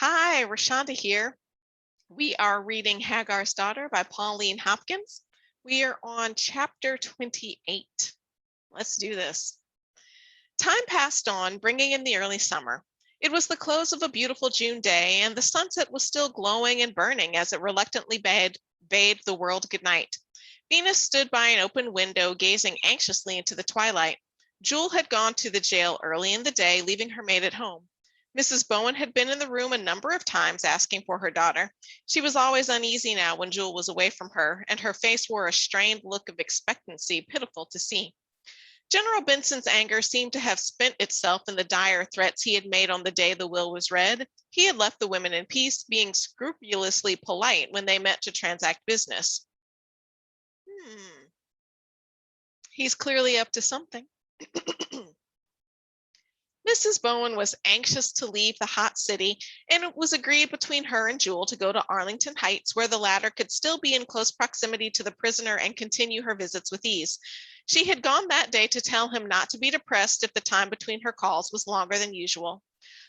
Hi, Rashonda here. We are reading Hagar's Daughter by Pauline Hopkins. We are on chapter 28. Let's do this. Time passed on, bringing in the early summer. It was the close of a beautiful June day, and the sunset was still glowing and burning as it reluctantly bade the world good night. Venus stood by an open window, gazing anxiously into the twilight. Jewel had gone to the jail early in the day, leaving her maid at home. Mrs. Bowen had been in the room a number of times asking for her daughter. She was always uneasy now when Jewel was away from her, and her face wore a strained look of expectancy pitiful to see. General Benson's anger seemed to have spent itself in the dire threats he had made on the day the will was read. He had left the women in peace, being scrupulously polite when they met to transact business. He's clearly up to something. Mrs. Bowen was anxious to leave the hot city, and it was agreed between her and Jewel to go to Arlington Heights, where the latter could still be in close proximity to the prisoner and continue her visits with ease. She had gone that day to tell him not to be depressed if the time between her calls was longer than usual.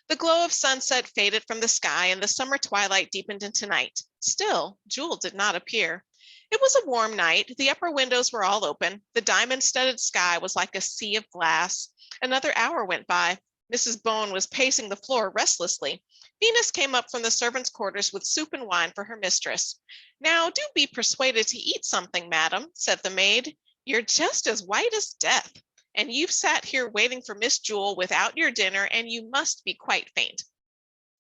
The glow of sunset faded from the sky, and the summer twilight deepened into night. Still, Jewel did not appear. It was a warm night. The upper windows were all open. The diamond-studded sky was like a sea of glass. Another hour went by. Mrs. Bowen was pacing the floor restlessly. Venus came up from the servants' quarters with soup and wine for her mistress. "Now do be persuaded to eat something, madam," said the maid. "You're just as white as death, and you've sat here waiting for Miss Jewel without your dinner, and you must be quite faint.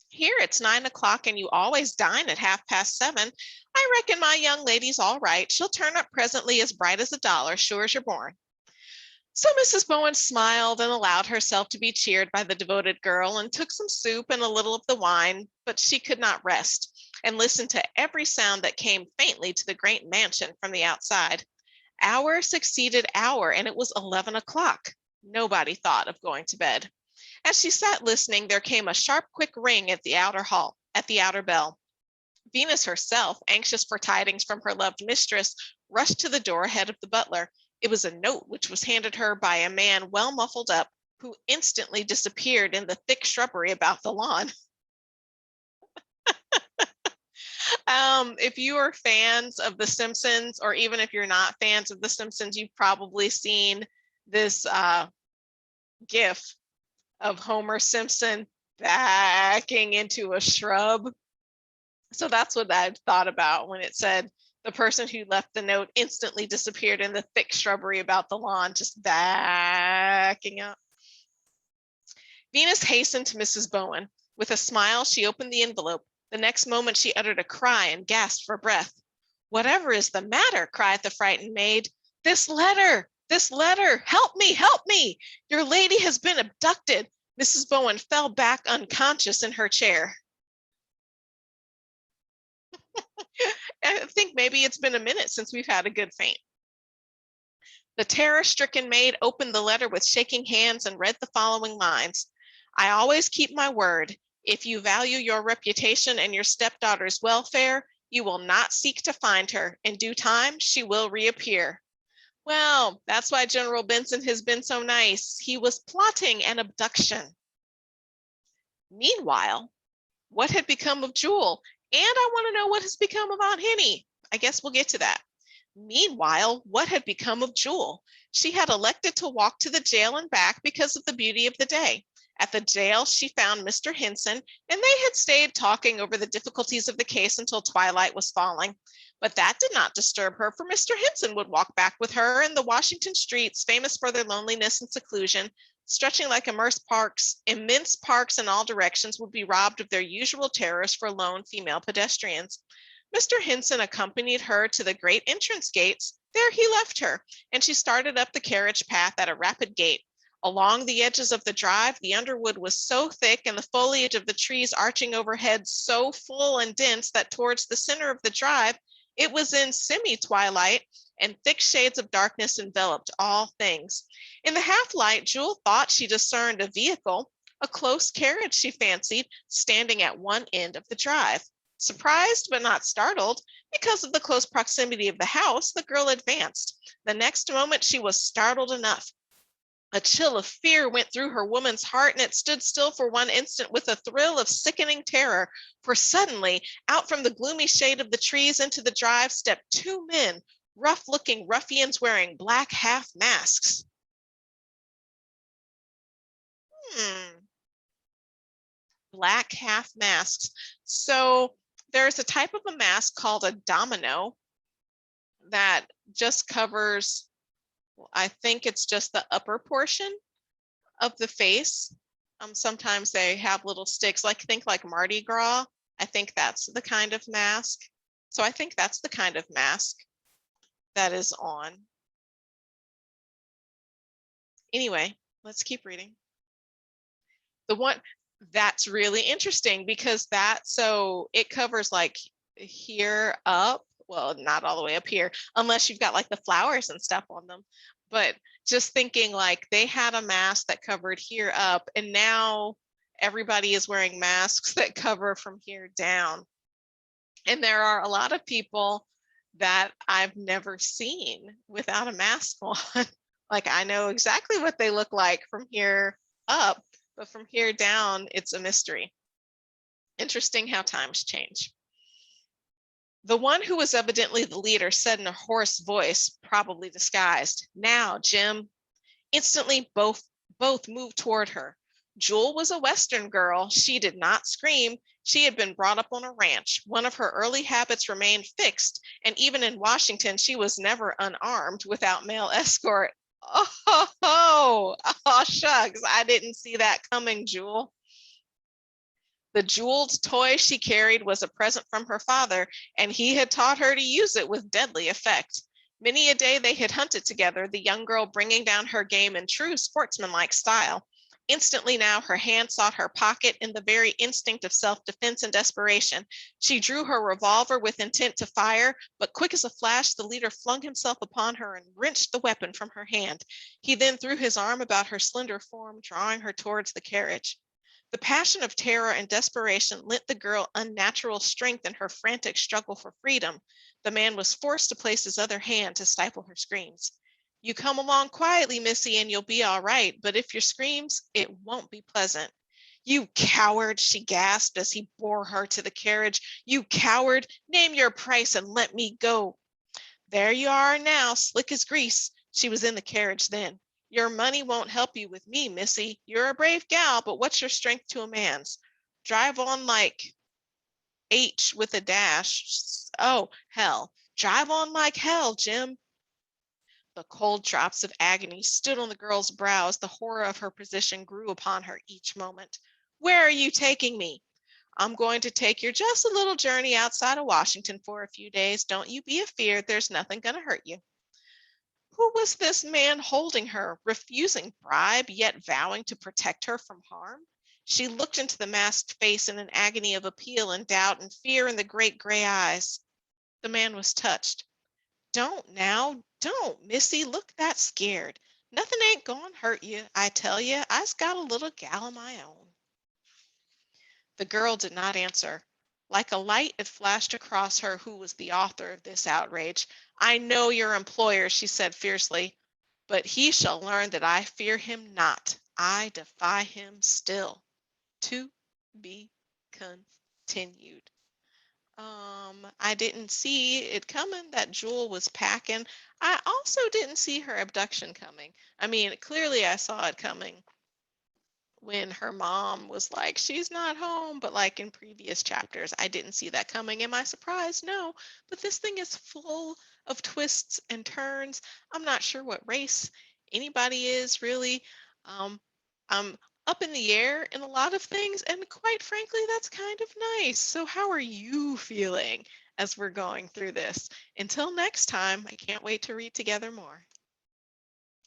Here it's 9 o'clock, and you always dine at 7:30. I reckon my young lady's all right. She'll turn up presently as bright as a dollar, sure as you're born." So Mrs. Bowen smiled and allowed herself to be cheered by the devoted girl, and took some soup and a little of the wine, but she could not rest, and listened to every sound that came faintly to the great mansion from the outside. Hour succeeded hour, and it was 11 o'clock. Nobody thought of going to bed. As she sat listening, there came a sharp, quick ring at the outer bell. Venus herself, anxious for tidings from her loved mistress, rushed to the door ahead of the butler. It was a note which was handed her by a man well muffled up, who instantly disappeared in the thick shrubbery about the lawn. If you are fans of The Simpsons, or even if you're not fans of The Simpsons, you've probably seen this GIF of Homer Simpson backing into a shrub. So that's what I thought about when it said the person who left the note instantly disappeared in the thick shrubbery about the lawn, just backing up. Venus hastened to Mrs. Bowen. With a smile, she opened the envelope. The next moment she uttered a cry and gasped for breath. "Whatever is the matter?" cried the frightened maid. This letter! Help me, help me! Your lady has been abducted." Mrs. Bowen fell back unconscious in her chair. I think maybe it's been a minute since we've had a good faint. The terror-stricken maid opened the letter with shaking hands and read the following lines. "I always keep my word. If you value your reputation and your stepdaughter's welfare, you will not seek to find her. In due time, she will reappear." Well, that's why General Benson has been so nice. He was plotting an abduction. Meanwhile, what had become of Jewel? And I want to know what has become of Aunt Henny. I guess we'll get to that. Meanwhile, what had become of Jewel? She had elected to walk to the jail and back because of the beauty of the day. At the jail, she found Mr. Henson, and they had stayed talking over the difficulties of the case until twilight was falling. But that did not disturb her, for Mr. Henson would walk back with her, and the Washington streets, famous for their loneliness and seclusion, stretching like immense parks in all directions, would be robbed of their usual terrors for lone female pedestrians. Mr. Henson accompanied her to the great entrance gates. There he left her, and she started up the carriage path at a rapid gait. Along the edges of the drive, the underwood was so thick and the foliage of the trees arching overhead so full and dense that towards the center of the drive, it was in semi-twilight, and thick shades of darkness enveloped all things. In the half-light, Jewel thought she discerned a vehicle, a close carriage, she fancied, standing at one end of the drive. Surprised but not startled, because of the close proximity of the house, the girl advanced. The next moment she was startled enough. A chill of fear went through her woman's heart, and it stood still for one instant with a thrill of sickening terror. For suddenly, out from the gloomy shade of the trees into the drive stepped two men, rough-looking ruffians wearing black half masks. Black half masks. So there's a type of a mask called a domino that just covers, I think it's just the upper portion of the face. Sometimes they have little sticks, like think like Mardi Gras. I think that's the kind of mask. So I think that's the kind of mask that is on. Anyway, let's keep reading. The one that's really interesting because so it covers like here up, well, not all the way up here, unless you've got like the flowers and stuff on them. But just thinking like they had a mask that covered here up, and now everybody is wearing masks that cover from here down. And there are a lot of people that I've never seen without a mask on. Like I know exactly what they look like from here up, but from here down, it's a mystery. Interesting how times change. The one who was evidently the leader said in a hoarse voice, probably disguised, "Now, Jim." Instantly, both moved toward her. Jewel was a Western girl. She did not scream. She had been brought up on a ranch. One of her early habits remained fixed, and even in Washington, she was never unarmed without male escort. Oh, shucks. I didn't see that coming, Jewel. The jeweled toy she carried was a present from her father, and he had taught her to use it with deadly effect. Many a day they had hunted together, the young girl bringing down her game in true sportsmanlike style. Instantly now her hand sought her pocket in the very instinct of self-defense and desperation. She drew her revolver with intent to fire, but quick as a flash the leader flung himself upon her and wrenched the weapon from her hand. He then threw his arm about her slender form, drawing her towards the carriage. The passion of terror and desperation lent the girl unnatural strength in her frantic struggle for freedom. The man was forced to place his other hand to stifle her screams. "You come along quietly, Missy, and you'll be all right, but if you screams, it won't be pleasant." "You coward," she gasped as he bore her to the carriage. "You coward, name your price and let me go." "There you are now, slick as grease." She was in the carriage then. "Your money won't help you with me, Missy. You're a brave gal, but what's your strength to a man's? Drive on like H with a dash. Oh, hell. Drive on like hell, Jim." The cold drops of agony stood on the girl's brow as the horror of her position grew upon her each moment. "Where are you taking me?" "I'm going to take you just a little journey outside of Washington for a few days. Don't you be afeard. There's nothing going to hurt you." Who was this man holding her, refusing bribe, yet vowing to protect her from harm? She looked into the masked face in an agony of appeal and doubt and fear in the great gray eyes. The man was touched. "Don't now, don't, Missy, look that scared. Nothing ain't gonna hurt you, I tell you. I's got a little gal of my own." The girl did not answer. Like a light, it flashed across her who was the author of this outrage. "I know your employer," she said fiercely, "but he shall learn that I fear him not. I defy him still." To be continued. I didn't see it coming that Jewel was packing. I also didn't see her abduction coming. I mean, clearly I saw it coming when her mom was like, "She's not home," but like in previous chapters, I didn't see that coming. Am I surprised? No, but this thing is full of twists and turns. I'm not sure what race anybody is really. I'm up in the air in a lot of things, and quite frankly, that's kind of nice. So, how are you feeling as we're going through this? Until next time, I can't wait to read together more.